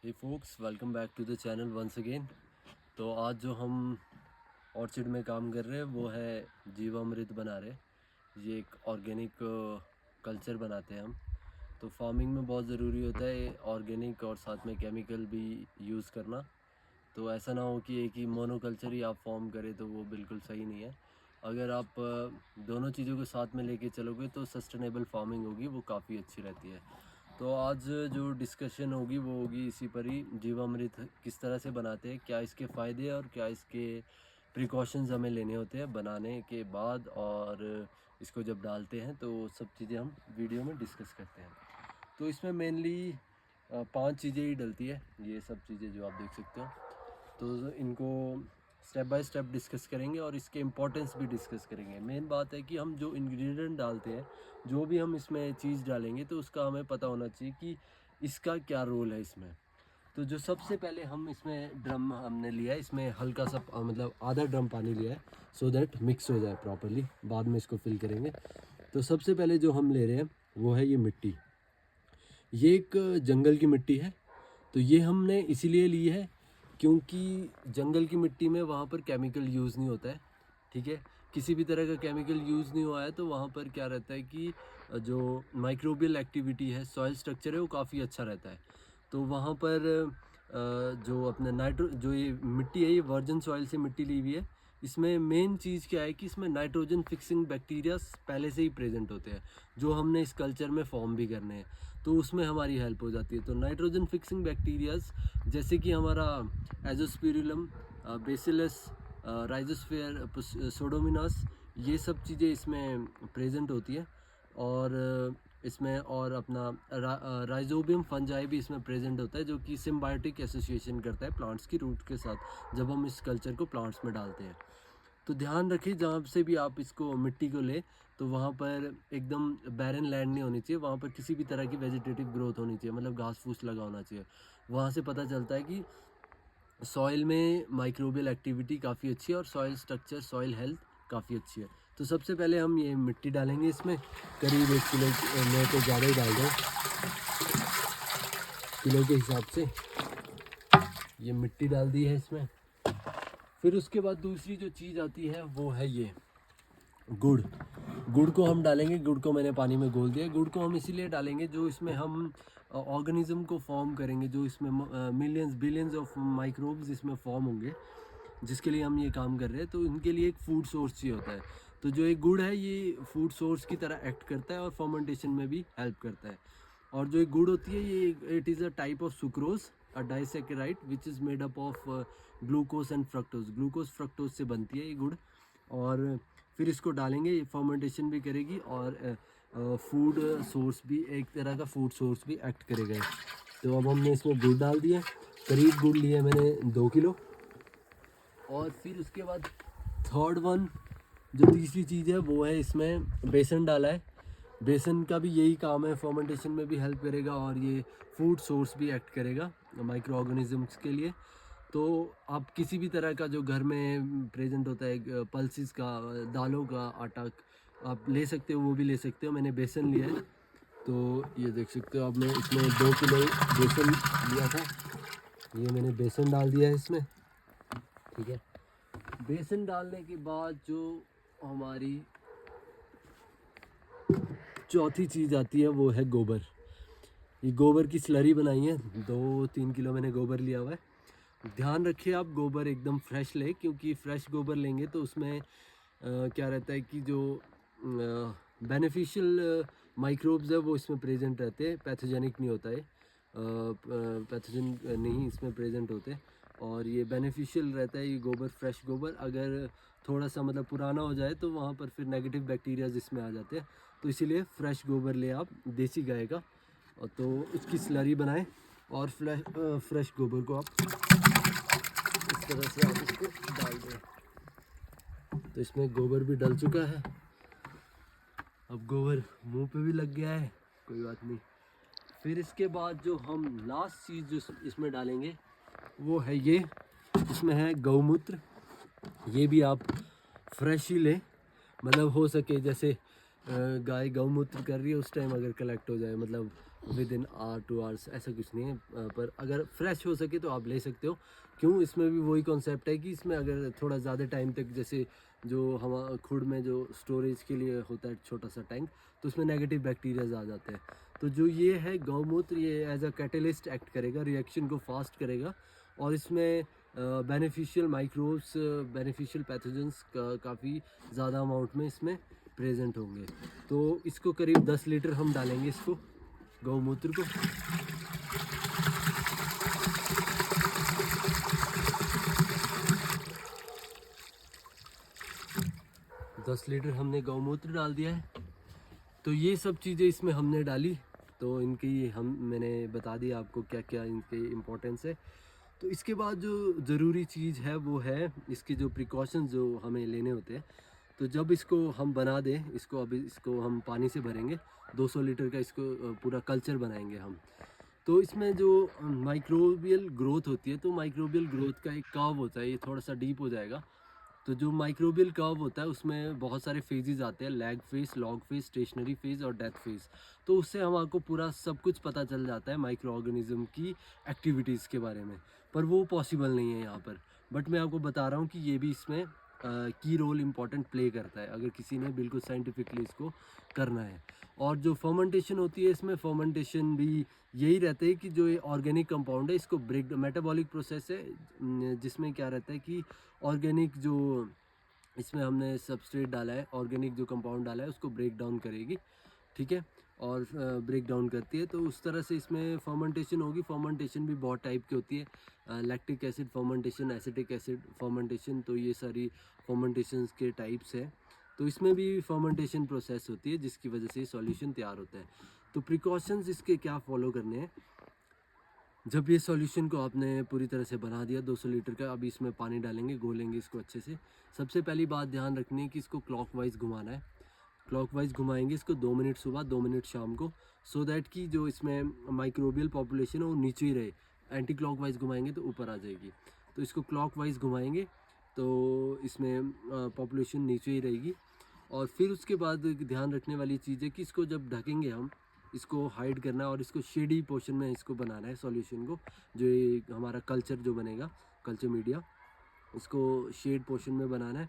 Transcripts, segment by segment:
Hey folks, welcome back to the channel once again. तो आज जो हम ऑर्चिड में काम कर रहे हैं वो है जीवामृत बना रहे हैं। ये एक ऑर्गेनिक कल्चर बनाते हैं हम। तो फार्मिंग में बहुत ज़रूरी होता है ऑर्गेनिक और साथ में केमिकल भी यूज़ करना। तो ऐसा ना हो कि एक ही मोनोकल्चर ही आप फॉर्म करें, तो वो बिल्कुल सही नहीं है। अगर आप दोनों चीज़ों को साथ में लेके चलोगे तो सस्टेनेबल फार्मिंग होगी, वो काफ़ी अच्छी रहती है। तो आज जो डिस्कशन होगी वो होगी इसी पर ही, जीवामृत किस तरह से बनाते हैं, क्या इसके फ़ायदे और क्या इसके प्रिकॉशंस हमें लेने होते हैं बनाने के बाद, और इसको जब डालते हैं तो सब चीज़ें हम वीडियो में डिस्कस करते हैं। तो इसमें मेनली 5 चीज़ें ही डलती है, ये सब चीज़ें जो आप देख सकते हो। तो इनको स्टेप बाय स्टेप डिस्कस करेंगे और इसके इम्पोर्टेंस भी डिस्कस करेंगे। मेन बात है कि हम जो इंग्रेडिएंट डालते हैं, जो भी हम इसमें चीज़ डालेंगे, तो उसका हमें पता होना चाहिए कि इसका क्या रोल है इसमें। तो जो सबसे पहले हम इसमें ड्रम हमने लिया है, इसमें हल्का सा मतलब आधा ड्रम पानी लिया है, सो दैट मिक्स हो जाए प्रॉपरली, बाद में इसको फिल करेंगे। तो सबसे पहले जो हम ले रहे हैं वो है ये मिट्टी। ये एक जंगल की मिट्टी है। तो ये हमने इसीलिए ली है क्योंकि जंगल की मिट्टी में वहाँ पर केमिकल यूज़ नहीं होता है, ठीक है। किसी भी तरह का केमिकल यूज़ नहीं हुआ है, तो वहाँ पर क्या रहता है कि जो माइक्रोबियल एक्टिविटी है, सॉइल स्ट्रक्चर है, वो काफ़ी अच्छा रहता है। तो वहाँ पर जो अपने जो ये मिट्टी है, ये वर्जिन सॉइल से मिट्टी ली हुई है। इसमें मेन चीज़ क्या है कि इसमें नाइट्रोजन फिक्सिंग बैक्टीरिया पहले से ही प्रेजेंट होते हैं, जो हमने इस कल्चर में फॉर्म भी करने हैं, तो उसमें हमारी हेल्प हो जाती है। तो नाइट्रोजन फिक्सिंग बैक्टीरियाज जैसे कि हमारा एजोस्पिरुलम, बेसिलस, राइजोस्फेयर, सोडोमिनास, ये सब चीज़ें इसमें प्रेजेंट होती है। और इसमें और अपना राइजोबियम फंजाई भी इसमें प्रेजेंट होता है, जो कि सिम्बायोटिक एसोसिएशन करता है प्लांट्स की रूट के साथ जब हम इस कल्चर को प्लांट्स में डालते हैं। तो ध्यान रखिए, जहाँ से भी आप इसको मिट्टी को ले, तो वहाँ पर एकदम बैरन लैंड नहीं होनी चाहिए, वहाँ पर किसी भी तरह की वेजिटेटिव ग्रोथ होनी चाहिए, मतलब घास फूस लगा होना चाहिए। वहाँ से पता चलता है कि सॉइल में माइक्रोबियल एक्टिविटी काफ़ी अच्छी है और सॉइल स्ट्रक्चर, सॉइल हेल्थ काफ़ी अच्छी है। तो सबसे पहले हम ये मिट्टी डालेंगे इसमें, करीब 1 किलो, मैं तो ज़्यादा ही डाल दूँ, किलो के हिसाब से ये मिट्टी डाल दी है इसमें। फिर उसके बाद दूसरी जो चीज़ आती है वो है ये गुड़। गुड़ को हम डालेंगे, गुड़ को मैंने पानी में घोल दिया। गुड़ को हम इसीलिए डालेंगे, जो इसमें हम ऑर्गेनिज्म को फॉर्म करेंगे, जो इसमें मिलियंस बिलियंस ऑफ माइक्रोब्स इसमें फॉर्म होंगे, जिसके लिए हम ये काम कर रहे हैं। तो इनके लिए एक फूड सोर्स चाहिए होता है। तो जो एक गुड़ है, ये फूड सोर्स की तरह एक्ट करता है और फर्मेंटेशन में भी हेल्प करता है। और जो एक गुड़ होती है, ये it is a type of sucrose, a disaccharide which is made up of glucose and fructose. Glucose fructose से बनती है ये गुड़। और फिर इसको डालेंगे, ये फर्मेंटेशन भी करेगी और फूड सोर्स भी, एक तरह का फूड सोर्स भी एक्ट करेगा। तो अब हमने इसमें गुड़ डाल दिया, करीब गुड़ लिया मैंने 2 किलो। और फिर उसके बाद थर्ड वन, जो तीसरी चीज़ है वो है, इसमें बेसन डाला है। बेसन का भी यही काम है, फर्मेंटेशन में भी हेल्प करेगा और ये फूड सोर्स भी एक्ट करेगा माइक्रो ऑर्गेनिजम्स के लिए। तो आप किसी भी तरह का जो घर में प्रेजेंट होता है, पल्सिस का, दालों का आटा आप ले सकते हो, वो भी ले सकते हो। मैंने बेसन लिया है, तो ये देख सकते हो। अब मैं इसमें 2 किलो बेसन लिया था, ये मैंने बेसन डाल दिया है इसमें, ठीक है। बेसन डालने के बाद जो हमारी चौथी चीज़ आती है वो है गोबर। ये गोबर की स्लरी बनाई है, 2-3 किलो मैंने गोबर लिया हुआ है। ध्यान रखिए आप गोबर एकदम फ्रेश लें, क्योंकि फ्रेश गोबर लेंगे तो उसमें क्या रहता है कि जो बेनिफिशियल माइक्रोब्स है वो इसमें प्रेजेंट रहते हैं, पैथोजेनिक नहीं होता है, पैथोजन नहीं इसमें प्रेजेंट होते। और ये बेनिफिशियल रहता है ये गोबर, फ्रेश गोबर। अगर थोड़ा सा मतलब पुराना हो जाए तो वहाँ पर फिर नेगेटिव बैक्टीरियाज इसमें आ जाते हैं। तो इसीलिए फ्रेश गोबर ले आप, देसी गाय का, और तो उसकी स्लरी बनाएं और फ्रेश गोबर को आप इस तरह से आप इसको डाल दें। तो इसमें गोबर भी डल चुका है, अब गोबर मुंह पे भी लग गया है, कोई बात नहीं। फिर इसके बाद जो हम लास्ट चीज़ जो इसमें डालेंगे वो है ये, इसमें है गौमूत्र। ये भी आप फ्रेश ही लें, मतलब हो सके जैसे गाय गौमूत्र कर रही है उस टाइम अगर कलेक्ट हो जाए, मतलब विद इन आवर 2 आवर्स, ऐसा कुछ नहीं है। पर अगर फ्रेश हो सके तो आप ले सकते हो। क्यों, इसमें भी वही कॉन्सेप्ट है कि इसमें अगर थोड़ा ज़्यादा टाइम तक, जैसे जो हम खुड में जो स्टोरेज के लिए होता है छोटा सा टैंक, तो उसमें नेगेटिव बैक्टीरियाज आ जाते हैं। तो जो ये है गौमूत्र, ये एज अ कैटलिस्ट एक्ट करेगा, रिएक्शन को फास्ट करेगा, और इसमें बेनिफिशियल माइक्रोब्स, बेनिफिशियल पैथोजेंस काफ़ी ज़्यादा अमाउंट में इसमें प्रेजेंट होंगे। तो इसको करीब 10 लीटर हम डालेंगे, इसको गौमूत्र को। 10 लीटर हमने गौमूत्र डाल दिया है। तो ये सब चीज़ें इसमें हमने डाली, तो इनकी मैंने बता दिया आपको क्या क्या इनके इम्पोर्टेंस है। तो इसके बाद जो ज़रूरी चीज़ है वो है इसके जो प्रिकॉशंस जो हमें लेने होते हैं। तो जब इसको हम बना दें, इसको अभी इसको हम पानी से भरेंगे, 200 लीटर का इसको पूरा कल्चर बनाएंगे हम। तो इसमें जो माइक्रोबियल ग्रोथ होती है, तो माइक्रोबियल ग्रोथ का एक कर्व होता है, ये थोड़ा सा डीप हो जाएगा। तो जो माइक्रोबियल कर्व होता है उसमें बहुत सारे फेजेस आते हैं, lag phase, log phase, stationary phase और डेथ फेज। तो उससे हमको पूरा सब कुछ पता चल जाता है माइक्रो ऑर्गेनिज्म की एक्टिविटीज़ के बारे में। पर वो पॉसिबल नहीं है यहाँ पर। बट मैं आपको बता रहा हूँ कि ये भी इसमें की रोल इम्पॉर्टेंट प्ले करता है, अगर किसी ने बिल्कुल साइंटिफिकली इसको करना है। और जो फर्मेंटेशन होती है, इसमें फर्मेंटेशन भी यही रहता है कि जो ये ऑर्गेनिक कंपाउंड है इसको ब्रेक, मेटाबॉलिक प्रोसेस है जिसमें क्या रहता है कि ऑर्गेनिक जो इसमें हमने सबस्ट्रेट डाला है, ऑर्गेनिक जो कंपाउंड डाला है उसको ब्रेक डाउन करेगी, ठीक है। और ब्रेक डाउन करती है, तो उस तरह से इसमें फर्मेंटेशन होगी। फर्मेंटेशन भी बहुत टाइप की होती है, lactic acid fermentation, acetic acid fermentation, तो ये सारी फर्मेंटेशन के टाइप्स हैं। तो इसमें भी फर्मेंटेशन प्रोसेस होती है जिसकी वजह से सॉल्यूशन तैयार होता है। तो प्रिकॉशंस इसके क्या फॉलो करने हैं। जब ये सॉल्यूशन को आपने पूरी तरह से बना दिया 200 लीटर का, अभी इसमें पानी डालेंगे, घोलेंगे इसको अच्छे से। सबसे पहली बात ध्यान रखनी है कि इसको क्लॉकवाइज घुमाना है। क्लॉकवाइज घुमाएंगे इसको 2 मिनट सुबह, 2 मिनट शाम को, सो दैट कि जो इसमें माइक्रोबियल पॉपुलेशन है वो नीचे ही रहे। एंटी क्लॉकवाइज घुमाएंगे तो ऊपर आ जाएगी। तो इसको क्लॉकवाइज घुमाएंगे तो इसमें पॉपुलेशन नीचे ही रहेगी। और फिर उसके बाद ध्यान रखने वाली चीज़ है कि इसको जब ढकेंगे हम, इसको हाइड करना है और इसको शेडी पोर्शन में इसको बनाना है सॉल्यूशन को। जो ये हमारा कल्चर जो बनेगा, कल्चर मीडिया, इसको शेड पोर्शन में बनाना है।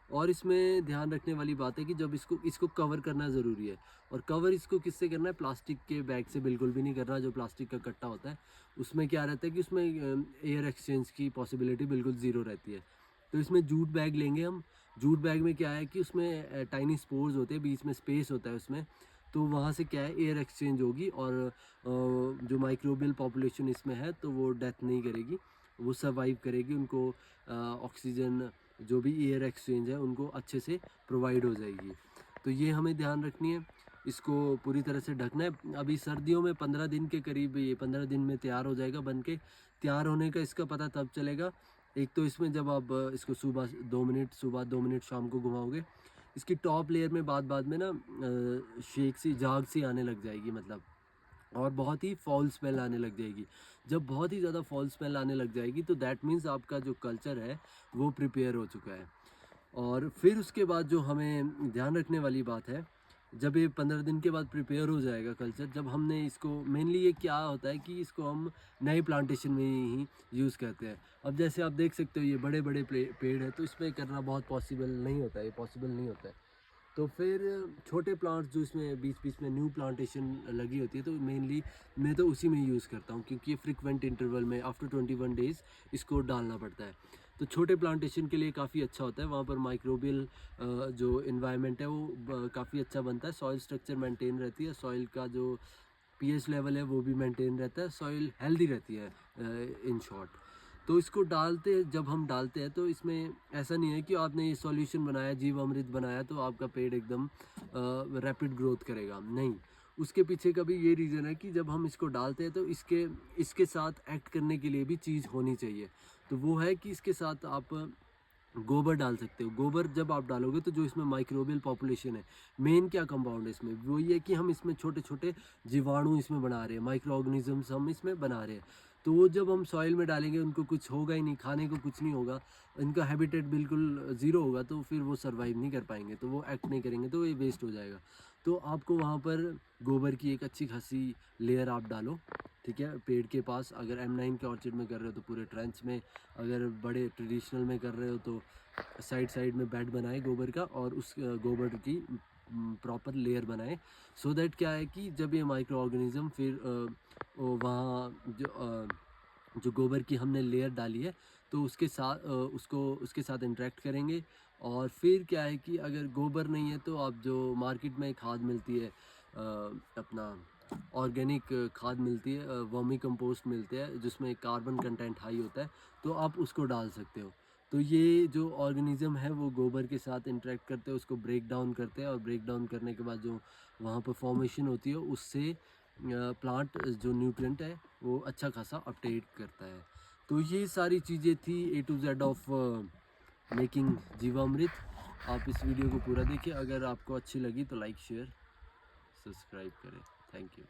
और इसमें ध्यान रखने वाली बात है कि जब इसको इसको कवर करना ज़रूरी है। और कवर इसको किससे करना है, प्लास्टिक के बैग से बिल्कुल भी नहीं करना। जो प्लास्टिक का कट्टा होता है उसमें क्या रहता है कि उसमें एयर एक्सचेंज की पॉसिबिलिटी बिल्कुल ज़ीरो रहती है। तो इसमें जूट बैग लेंगे हम। जूट बैग में क्या है कि उसमें टाइनी स्पोर्स होते हैं, बीच में स्पेस होता है उसमें। तो वहाँ से क्या है, एयर एक्सचेंज होगी और जो माइक्रोबियल पॉपुलेशन इसमें है तो वो डेथ नहीं करेगी, वो सर्वाइव करेगी। उनको ऑक्सीजन, जो भी एयर एक्सचेंज है उनको अच्छे से प्रोवाइड हो जाएगी। तो ये हमें ध्यान रखनी है। इसको पूरी तरह से ढकना है। अभी सर्दियों में 15 दिन के करीब, ये 15 दिन में तैयार हो जाएगा बन के। तैयार होने का इसका पता तब चलेगा, एक तो इसमें जब आप इसको सुबह 2 मिनट सुबह, 2 मिनट शाम को घुमाओगे, इसकी टॉप लेयर में बाद में ना शेक सी, झाग सी आने लग जाएगी, मतलब, और बहुत ही फॉल स्मेल आने लग जाएगी। जब बहुत ही ज़्यादा फॉल स्मेल आने लग जाएगी तो दैट मीन्स आपका जो कल्चर है वो प्रिपेयर हो चुका है। और फिर उसके बाद जो हमें ध्यान रखने वाली बात है, जब ये 15 दिन के बाद प्रिपेयर हो जाएगा कल्चर, जब हमने इसको, मेनली ये क्या होता है कि इसको हम नए प्लांटेशन में ही यूज़ करते हैं। अब जैसे आप देख सकते हो ये बड़े बड़े पेड़ है, तो इसमें करना बहुत पॉसिबल नहीं होता है, ये पॉसिबल नहीं होता है। तो फिर छोटे प्लांट्स जो इसमें बीच बीच में न्यू प्लांटेशन लगी होती है, तो मेनली मैं तो उसी में यूज़ करता हूँ, क्योंकि ये फ्रिक्वेंट इंटरवल में आफ्टर 21 डेज़ इसको डालना पड़ता है। तो छोटे प्लांटेशन के लिए काफ़ी अच्छा होता है, वहाँ पर माइक्रोबियल जो इन्वायरमेंट है वो काफ़ी अच्छा बनता है। सॉइल स्ट्रक्चर मेंटेन रहती है, सॉइल का जो पीएच लेवल है वो भी मेंटेन रहता है, सॉइल हेल्दी रहती है इन शॉर्ट। तो इसको जब हम डालते हैं तो इसमें ऐसा नहीं है कि आपने ये सॉल्यूशन बनाया, जीवामृत बनाया, तो आपका पेड़ एकदम रैपिड ग्रोथ करेगा, नहीं। उसके पीछे का भी ये रीज़न है कि जब हम इसको डालते हैं तो इसके इसके साथ एक्ट करने के लिए भी चीज़ होनी चाहिए। तो वो है कि इसके साथ आप गोबर डाल सकते हो। गोबर जब आप डालोगे तो जो इसमें माइक्रोबियल पॉपुलेशन है, मेन क्या कंपाउंड है इसमें, वो ये है कि हम इसमें छोटे छोटे जीवाणु इसमें बना रहे हैं, माइक्रो ऑर्गेनिजम्स हम इसमें बना रहे हैं। तो वो जब हम सॉइल में डालेंगे उनको कुछ होगा ही नहीं, खाने को कुछ नहीं होगा, इनका हैबिटेट बिल्कुल ज़ीरो होगा, तो फिर वो सर्वाइव नहीं कर पाएंगे, तो वो एक्ट नहीं करेंगे, तो ये वेस्ट हो जाएगा। तो आपको वहाँ पर गोबर की एक अच्छी खासी लेयर आप डालो, ठीक है, पेड़ के पास। अगर M9 के ऑर्चिड में कर रहे हो तो पूरे ट्रेंच में, अगर बड़े ट्रेडिशनल में कर रहे हो तो साइड साइड में बेड बनाए गोबर का, और उस गोबर की प्रॉपर लेयर बनाए, सो दैट क्या है कि जब ये माइक्रो ऑर्गेनिज़म फिर वहाँ जो गोबर की हमने लेयर डाली है तो उसके साथ उसके साथ इंटरेक्ट करेंगे। और फिर क्या है कि अगर गोबर नहीं है तो आप जो मार्केट में खाद मिलती है, अपना ऑर्गेनिक खाद मिलती है, वर्मी कंपोस्ट मिलते हैं जिसमें कार्बन कंटेंट हाई होता है, तो आप उसको डाल सकते हो। तो ये जो ऑर्गेनिज़म है वो गोबर के साथ इंटरेक्ट करते हैं, उसको ब्रेक डाउन करते हैं, और ब्रेक डाउन करने के बाद जो वहाँ पर फॉर्मेशन होती है उससे प्लांट जो न्यूट्रिएंट है वो अच्छा खासा अपटेट करता है। तो ये सारी चीज़ें थी A to Z of making Jeevamrit. आप इस वीडियो को पूरा देखिए, अगर आपको अच्छी लगी तो लाइक शेयर सब्सक्राइब करें। Thank you.